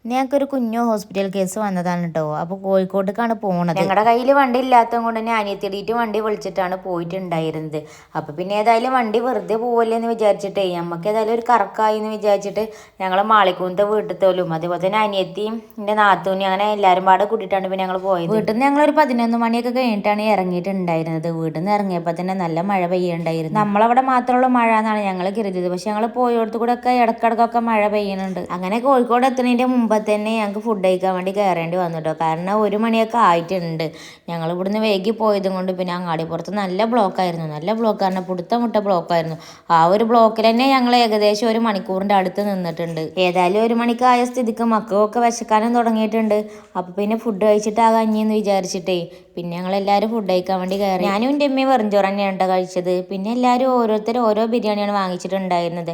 ഞങ്ങൾക്കൊരു കുഞ്ഞു hospital case വന്നതാണ് കേട്ടോ. അപ്പോൾ കോഴിക്കോട്ടേക്കാണ് പോണത്. ഞങ്ങളുടെ കയ്യിൽ വണ്ടി ഇല്ലാത്തത് കൊണ്ട് തന്നെ അനിയത്തിടിയിട്ട് വണ്ടി വിളിച്ചിട്ടാണ് പോയിട്ടുണ്ടായിരുന്നത്. അപ്പോൾ പിന്നെ ഏതായാലും വണ്ടി വെറുതെ പോവല്ലേ എന്ന് വിചാരിച്ചിട്ടേ നമുക്ക് ഏതായാലും ഒരു കറക്കായി എന്ന് വിചാരിച്ചിട്ട് ഞങ്ങൾ മാളിക്കൂന്നത്തെ വീട്ടിലത്തോലും അതേപോലെ തന്നെ അനിയത്തിയും എൻ്റെ നാത്തൂനും അങ്ങനെ എല്ലാവരും പാടെ കൂട്ടിയിട്ടാണ് പിന്നെ ഞങ്ങൾ പോയത്. വീട്ടിൽ നിന്ന് ഞങ്ങളൊരു 11 മണിയൊക്കെ കഴിഞ്ഞിട്ടാണ് ഇറങ്ങിയിട്ടുണ്ടായിരുന്നത്. വീട്ടിൽ നിന്ന് ഇറങ്ങിയപ്പോൾ തന്നെ നല്ല മഴ പെയ്യുണ്ടായിരുന്നു. നമ്മളവിടെ മാത്രമുള്ള മഴ എന്നാണ് ഞങ്ങൾ കരുതിയത്. പക്ഷെ ഞങ്ങൾ പോയോടത്ത് കൂടെ ഒക്കെ ഇടക്കിടക്കൊക്കെ മഴ പെയ്യുന്നുണ്ട്. അങ്ങനെ കോഴിക്കോട് എത്തുന്നതിൻ്റെ മുമ്പ് തന്നെ ഞങ്ങൾക്ക് ഫുഡ് കഴിക്കാൻ വേണ്ടി കയറേണ്ടി വന്നു കേട്ടോ. കാരണം 1 മണിയൊക്കെ ആയിട്ടുണ്ട്. ഞങ്ങൾ ഇവിടുന്ന് വൈകി പോയതും കൊണ്ട് പിന്നെ അങ്ങാടിപ്പുറത്ത് നല്ല ബ്ലോക്കായിരുന്നു. നല്ല ബ്ലോക്ക് കാരണം മുട്ട ബ്ലോക്കായിരുന്നു. ആ ഒരു ബ്ലോക്കിൽ തന്നെ ഞങ്ങൾ ഏകദേശം 1 മണിക്കൂറിൻ്റെ അടുത്ത് നിന്നിട്ടുണ്ട്. ഏതായാലും 1 മണിക്കായ സ്ഥിതിക്ക് മക്കൾക്കൊക്കെ വിശക്കാനും തുടങ്ങിയിട്ടുണ്ട്. അപ്പോൾ പിന്നെ ഫുഡ് കഴിച്ചിട്ടാകാം ഇനിയെന്ന് വിചാരിച്ചിട്ടേ പിന്നെ ഞങ്ങളെല്ലാവരും ഫുഡ് കഴിക്കാൻ വേണ്ടി കയറി. ഞാനും എൻ്റെ അമ്മയും വെറുംചോറ് തന്നെയാണ് കഴിച്ചത്. പിന്നെ എല്ലാവരും ഓരോരുത്തരും ഓരോ ബിരിയാണിയാണ് വാങ്ങിച്ചിട്ടുണ്ടായിരുന്നത്.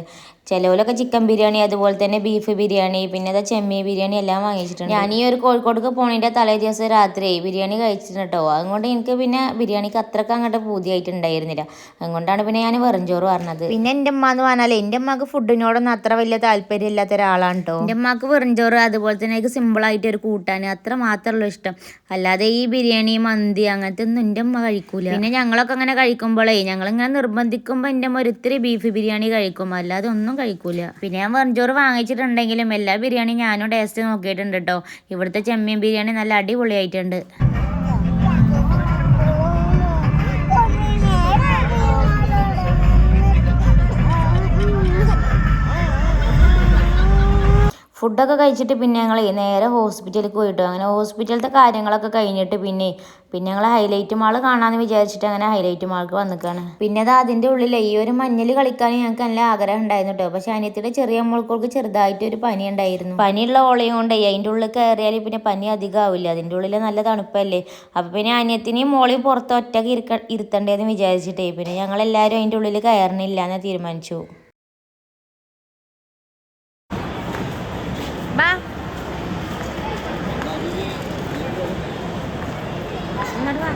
ചിലവരൊക്കെ ചിക്കൻ ബിരിയാണി, അതുപോലെ തന്നെ ബീഫ് ബിരിയാണി, പിന്നെ അത് ചെമ്മീൻ ബിരിയാണി എല്ലാം വാങ്ങിച്ചിട്ടുണ്ട്. ഞാൻ ഈ ഒരു കോഴിക്കോടേക്ക് പോണതിൻ്റെ തലേ ദിവസം രാത്രി ബിരിയാണി കഴിച്ചിട്ടുണ്ട് കേട്ടോ. അതുകൊണ്ട് എനിക്ക് പിന്നെ ബിരിയാണിക്ക് അത്രയ്ക്ക് അങ്ങോട്ട് പൂതിയായിട്ടുണ്ടായിരുന്നില്ല. അതുകൊണ്ടാണ് പിന്നെ ഞാൻ വെറുംചോറ് പറഞ്ഞത്. പിന്നെ എൻ്റെ അമ്മ എന്ന് പറഞ്ഞാൽ എൻ്റെ അമ്മക്ക് ഫുഡിനോടൊന്നും അത്ര വലിയ താല്പര്യം ഇല്ലാത്ത ഒരാളാണ് കേട്ടോ. എൻ്റെ അമ്മക്ക് വെറുംചോറ്, അതുപോലെ തന്നെ എനിക്ക് സിമ്പിളായിട്ട് ഒരു കൂട്ടാൻ അത്ര മാത്രമുള്ള ഇഷ്ടം. അല്ലാതെ ഈ ബിരിയാണി, മന്തി അങ്ങനത്തെ ഒന്നും എൻ്റെ അമ്മ കഴിക്കൂല. പിന്നെ ഞങ്ങളൊക്കെ അങ്ങനെ കഴിക്കുമ്പോഴേ ഞങ്ങളിങ്ങനെ നിർബന്ധിക്കുമ്പോൾ എൻ്റെ അമ്മ ഒരിത്തിരി ബീഫ് ബിരിയാണി കഴിക്കും, അല്ലാതെ ഒന്നും കഴിക്കൂല. പിന്നെ ഞാൻ വെറുംചോറ് വാങ്ങിച്ചിട്ടുണ്ടെങ്കിലും എല്ലാ ബിരിയാണി ഞാനും ടേസ്റ്റ് നോക്കിയിട്ടുണ്ട് കേട്ടോ. ഇവിടുത്തെ ചെമ്മീൻ ബിരിയാണി നല്ല അടിപൊളിയായിട്ടുണ്ട്. ഫുഡൊക്കെ കഴിച്ചിട്ട് പിന്നെ ഞങ്ങൾ നേരെ ഹോസ്പിറ്റലിൽ പോയിട്ടു. അങ്ങനെ ഹോസ്പിറ്റലത്തെ കാര്യങ്ങളൊക്കെ കഴിഞ്ഞിട്ട് പിന്നെ ഞങ്ങൾ ഹൈലൈറ്റ് മാൾ കാണാമെന്ന് വിചാരിച്ചിട്ട് അങ്ങനെ ഹൈലൈറ്റ് മാൾക്ക് വന്നിക്കാണ്. പിന്നെ അത് അതിൻ്റെ ഉള്ളിൽ ഈ ഒരു മഞ്ഞൾ കളിക്കാൻ ഞങ്ങൾക്ക് നല്ല ആഗ്രഹം ഉണ്ടായിരുന്നു കേട്ടോ. പക്ഷെ അനിയത്തിയുടെ ചെറിയ മോൾക്ക് ചെറുതായിട്ട് ഒരു പനി ഉണ്ടായിരുന്നു. പനിയുള്ള ഓളയും കൊണ്ട് അതിൻ്റെ ഉള്ളിൽ കയറിയാൽ പിന്നെ പനി അധികം ആവില്ല. അതിൻ്റെ ഉള്ളിൽ നല്ല തണുപ്പല്ലേ. അപ്പം പിന്നെ അനിയത്തിനെയും മോളെയും പുറത്ത് ഒറ്റയ്ക്ക് ഇരുത്തണ്ടേന്ന് വിചാരിച്ചിട്ടേ പിന്നെ ഞങ്ങളെല്ലാവരും അതിൻ്റെ ഉള്ളിൽ കയറണില്ല എന്ന് തീരുമാനിച്ചു. ബാ ഇങ്ങോട്ട് വാ.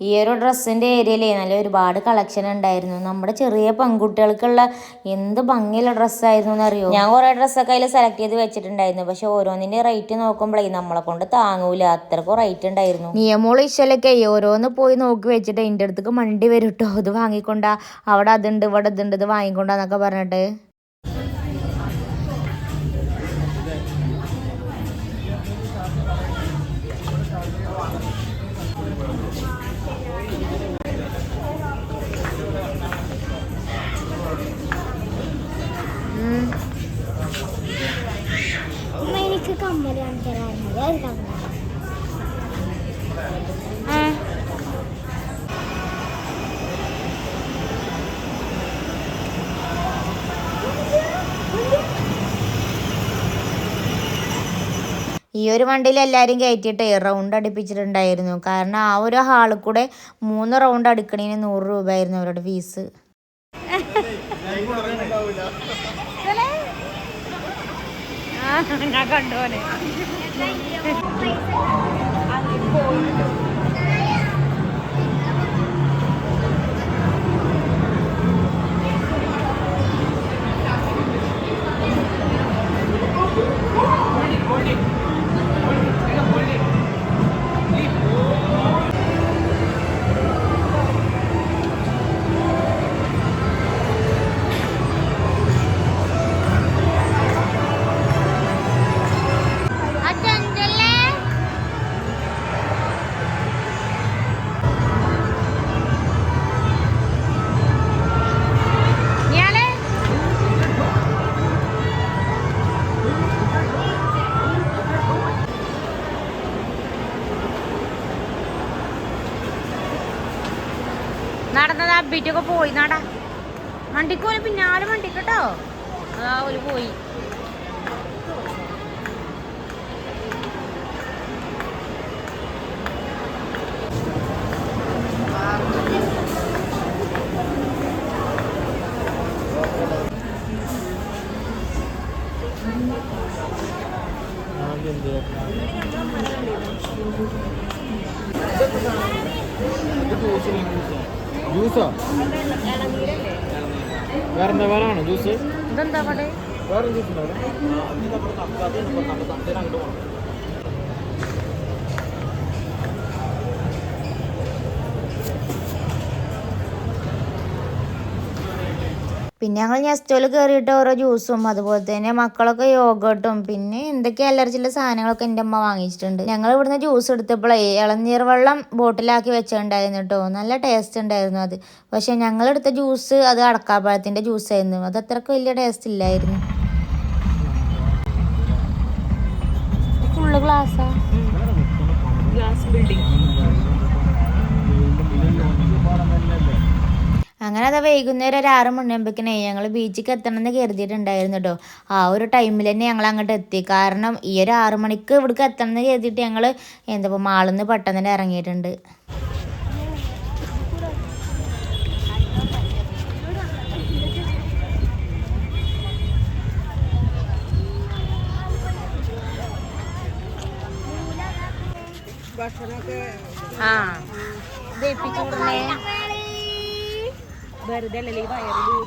ഈ ഒരു ഡ്രസ്സിൻ്റെ ഏരിയയിലേ നല്ല ഒരുപാട് കളക്ഷൻ ഉണ്ടായിരുന്നു. നമ്മുടെ ചെറിയ പെൺകുട്ടികൾക്കുള്ള എന്ത് ഭംഗിയുള്ള ഡ്രസ്സായിരുന്നു എന്നറിയോ. ഞാൻ കുറേ ഡ്രസ്സൊക്കെ അതിൽ സെലക്ട് ചെയ്ത് വെച്ചിട്ടുണ്ടായിരുന്നു. പക്ഷെ ഓരോന്നിൻ്റെ റേറ്റ് നോക്കുമ്പോഴേ നമ്മളെ കൊണ്ട് താങ്ങൂല, അത്രക്കും റേറ്റ് ഉണ്ടായിരുന്നു. നിയമോള് ഇഷ്ടമൊക്കെ ഓരോന്ന് പോയി നോക്കി വെച്ചിട്ട് എൻ്റെ അടുത്തേക്ക് മണ്ടി വരും കേട്ടോ. ഇത് വാങ്ങിക്കൊണ്ടാ, അവിടെ അതുണ്ട്, ഇവിടെ ഇതുണ്ട്, ഇത് വാങ്ങിക്കൊണ്ടാന്നൊക്കെ പറഞ്ഞിട്ട്. എനിക്ക് കമ്മലാണ് തരാറുണ്ട്. ഈ ഒരു വണ്ടിയിൽ എല്ലാവരും കയറ്റിയിട്ട് റൗണ്ട് അടിപ്പിച്ചിട്ടുണ്ടായിരുന്നു. കാരണം ആ ഒരു ഹാളിൽ കൂടെ 3 റൗണ്ട് അടിക്കണേന് 100 രൂപയായിരുന്നു അവരുടെ ഫീസ്. ഞാൻ കണ്ടോനെ അബ്ബീറ്റൊക്കെ പോയി നാടാ വണ്ടിക്ക് പോലെ പിന്നാലെ വണ്ടിക്കട്ടോ അതാ ഒരു പോയി. ജ്യൂസോ വേറെന്താ വേറാണോ ജ്യൂസ്? ഇതെന്താ അവിടെ വേറെ ജ്യൂസ് ഉണ്ടോ? പിന്നെ ഞങ്ങൾ നെസ്റ്റോയിൽ കയറിയിട്ട് ഓരോ ജ്യൂസും അതുപോലെ തന്നെ മക്കളൊക്കെ യോഗട്ടും പിന്നെ എന്തൊക്കെ അലർജിയുള്ള സാധനങ്ങളൊക്കെ എൻ്റെ അമ്മ വാങ്ങിച്ചിട്ടുണ്ട്. ഞങ്ങൾ ഇവിടുന്ന് ജ്യൂസ് എടുത്തപ്പോഴേ ഇളനീർ വെള്ളം ബോട്ടിലാക്കി വെച്ചിട്ടുണ്ടായിരുന്നു കേട്ടോ. നല്ല ടേസ്റ്റ് ഉണ്ടായിരുന്നു അത്. പക്ഷേ ഞങ്ങളെടുത്ത ജ്യൂസ് അത് അടക്കാപ്പഴത്തിൻ്റെ ജ്യൂസായിരുന്നു. അത് അത്രയ്ക്ക് വലിയ ടേസ്റ്റ് ഇല്ലായിരുന്നു. ഫുള്ള് ഗ്ലാസ്സാ ഗ്ലാസ് ബിൽഡിംഗ്. അങ്ങനെ അതാ വൈകുന്നേരം ഒരു 6 മണിയാകുമ്പോഴേക്കിനെ ഞങ്ങൾ ബീച്ചിലേക്ക് എത്തണമെന്ന് കരുതിയിട്ടുണ്ടായിരുന്നു കേട്ടോ. ആ ഒരു ടൈമിൽ തന്നെ ഞങ്ങൾ അങ്ങോട്ട് എത്തി. കാരണം ഈ ഒരു 6 മണിക്ക് ഇവിടേക്ക് എത്തണമെന്ന് കരുതിയിട്ട് ഞങ്ങൾ എന്താ മാളിൽ നിന്ന് പെട്ടെന്ന് തന്നെ ഇറങ്ങിയിട്ടുണ്ട്. ആ വെറുതെ അല്ലേ ഈ വയറിൽ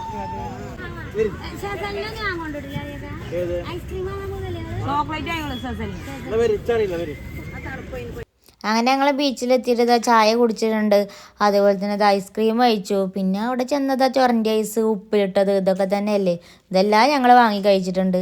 അങ്ങനെ ഞങ്ങൾ ബീച്ചിലെത്തിയിട്ട് ചായ കുടിച്ചിട്ടുണ്ട്. അതേപോലെ തന്നെ ഐസ്ക്രീം കഴിച്ചു. പിന്നെ അവിടെ ചെന്നതാ ചൊരൻ്റെ ഐസ്, ഉപ്പിലിട്ടത്, ഇതൊക്കെ തന്നെയല്ലേ. ഇതെല്ലാം ഞങ്ങൾ വാങ്ങി കഴിച്ചിട്ടുണ്ട്.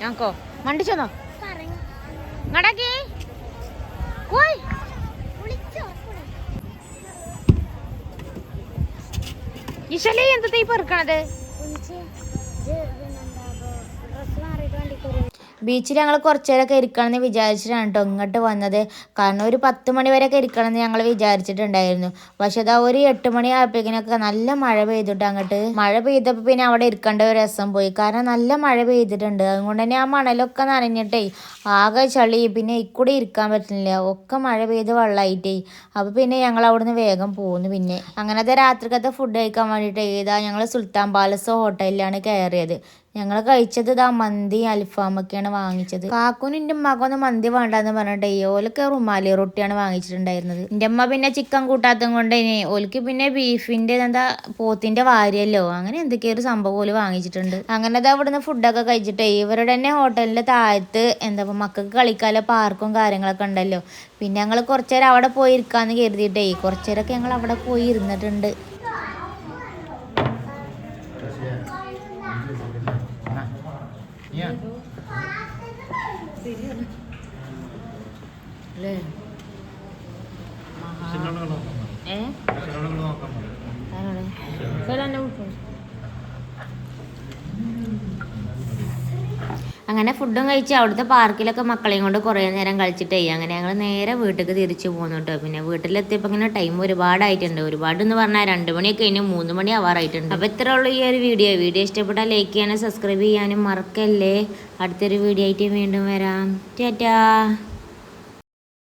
ഞങ്ങൾക്കോ മണ്ടിച്ചോന്നോ നടക്കി ഈശലേ എന്താ ഈ പെറുക്കണത്? ബീച്ചിൽ ഞങ്ങൾ കുറച്ച് നേരമൊക്കെ ഇരിക്കണമെന്ന് വിചാരിച്ചിട്ടാണ് കേട്ടോ ഇങ്ങോട്ട് വന്നത്. കാരണം ഒരു 10 മണി വരെയൊക്കെ ഇരിക്കണമെന്ന് ഞങ്ങൾ വിചാരിച്ചിട്ടുണ്ടായിരുന്നു. പക്ഷെ അതാ ഒരു 8 മണി ആയപ്പോഴേക്കിനൊക്കെ നല്ല മഴ പെയ്തിട്ട് അങ്ങോട്ട്. മഴ പെയ്തപ്പോൾ പിന്നെ അവിടെ ഇരിക്കേണ്ട ഒരു രസം പോയി. കാരണം നല്ല മഴ പെയ്തിട്ടുണ്ട്. അതുകൊണ്ട് തന്നെ ആ മണലൊക്കെ നനഞ്ഞിട്ടേ ആകെ ചളി. പിന്നെ ഇക്കൂടെ ഇരിക്കാൻ പറ്റുന്നില്ല. ഒക്കെ മഴ പെയ്ത് വെള്ളമായിട്ടേ. അപ്പോൾ പിന്നെ ഞങ്ങൾ അവിടുന്ന് വേഗം പോകുന്നു. പിന്നെ അങ്ങനത്തെ രാത്രിക്കത്തെ ഫുഡ് കഴിക്കാൻ വേണ്ടിയിട്ട് ഏതാ ഞങ്ങൾ സുൽത്താൻ പാലസ് ഹോട്ടലിലാണ് കയറിയത്. ഞങ്ങൾ കഴിച്ചത് ഇതാ മന്തി അൽഫാമൊക്കെയാണ് വാങ്ങിച്ചത്. കാക്കൂനും എൻ്റെ ഉമ്മാക്കൊന്നും മന്തി വേണ്ടെന്ന് പറഞ്ഞിട്ട് ഓലൊക്കെ റുമാലി റൊട്ടിയാണ് വാങ്ങിച്ചിട്ടുണ്ടായിരുന്നത്. എൻ്റെ അമ്മ പിന്നെ ചിക്കൻ കൂട്ടാത്തത് കൊണ്ട് ഓൽക്ക് പിന്നെ ബീഫിൻ്റെ എന്താ പോത്തിൻ്റെ വാരിയല്ലോ അങ്ങനെ എന്തൊക്കെയോ ഒരു സംഭവം പോലും വാങ്ങിച്ചിട്ടുണ്ട്. അങ്ങനെ അതാ ഇവിടുന്ന് ഫുഡൊക്കെ കഴിച്ചിട്ടേ ഇവരുടെ തന്നെ ഹോട്ടലിൻ്റെ താഴത്ത് എന്താ മക്കൾക്ക് കളിക്കാനുള്ള പാർക്കും കാര്യങ്ങളൊക്കെ ഉണ്ടല്ലോ. പിന്നെ ഞങ്ങൾ കുറച്ച് നേരം അവിടെ പോയി ഇരിക്കാമെന്ന് കരുതിയിട്ടേ കുറച്ച് നേരമൊക്കെ ഞങ്ങൾ അവിടെ പോയി ഇരുന്നിട്ടുണ്ട്. അങ്ങനെ ഫുഡും കഴിച്ച് അവിടുത്തെ പാർക്കിലൊക്കെ മക്കളെയും കൊണ്ട് കുറേ നേരം കളിച്ചിട്ടേ അങ്ങനെ ഞങ്ങൾ നേരെ വീട്ടിലേക്ക് തിരിച്ചു പോകുന്നു കേട്ടോ. പിന്നെ വീട്ടിലെത്തിയപ്പോൾ ഇങ്ങനെ ടൈം ഒരുപാടായിട്ടുണ്ട്. ഒരുപാടെന്ന് പറഞ്ഞാൽ 2 മണിയൊക്കെ കഴിഞ്ഞ് 3 മണി ആവാറായിട്ടുണ്ട്. അപ്പോൾ ഇത്രേ ഉള്ളൂ ഈ ഒരു വീഡിയോ ഇഷ്ടപ്പെട്ടാൽ ലൈക്ക് ചെയ്യാനും സബ്സ്ക്രൈബ് ചെയ്യാനും മറക്കല്ലേ. അടുത്തൊരു വീഡിയോ ആയിട്ട് വീണ്ടും വരാം. ടാറ്റാ.